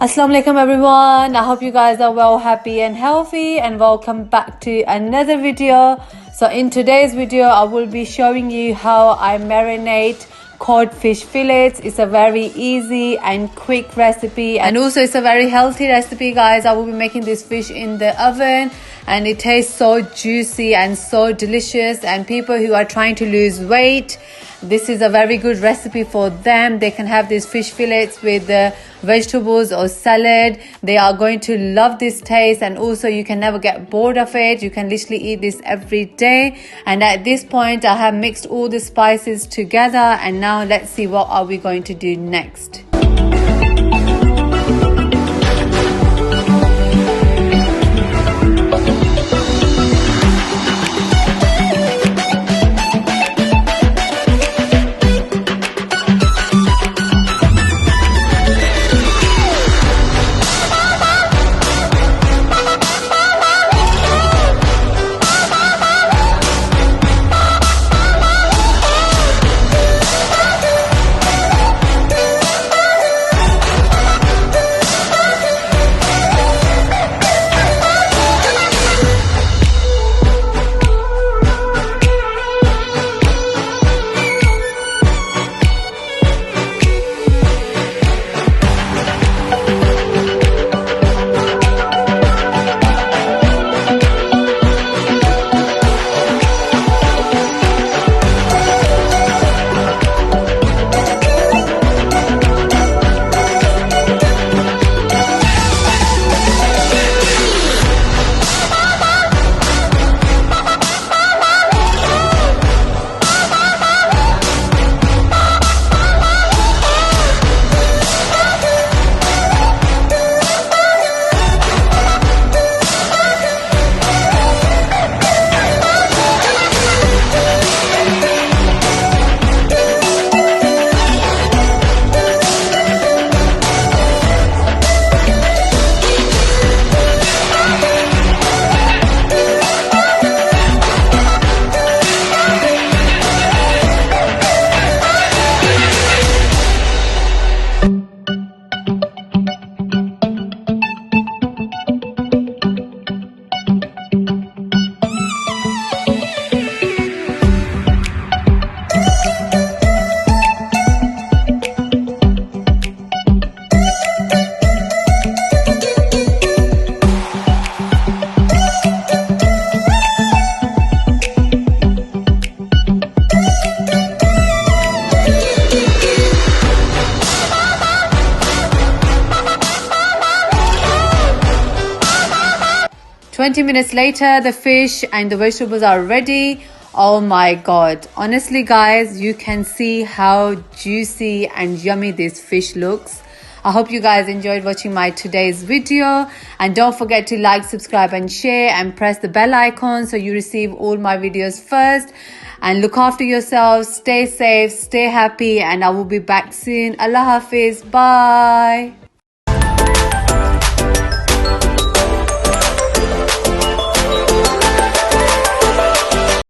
Assalamu alaikum everyone. I hope you guys are well, happy and healthy, and welcome back to another video. So in today's video I will be showing you how I marinate cod fish fillets. It's a very easy and quick recipe, and also it's a very healthy recipe, guys. I will be making this fish in the oven and it tastes so juicy and so delicious, and people who are trying to lose weight, this is a very good recipe for them. They can have these fish fillets with vegetables or salad. They are going to love this taste, and also you can never get bored of it. You can literally eat this every day. And at this point I have mixed all the spices together, and now let's see what are we going to do next. 20 minutes later, the fish and the vegetables are ready. Oh my god, honestly guys, you can see how juicy and yummy this fish looks. I hope you guys enjoyed watching my today's video, and don't forget to like, subscribe and share, and press the bell icon so you receive all my videos first. And look after yourselves, stay safe, stay happy, and I will be back soon. Allah Hafiz, bye.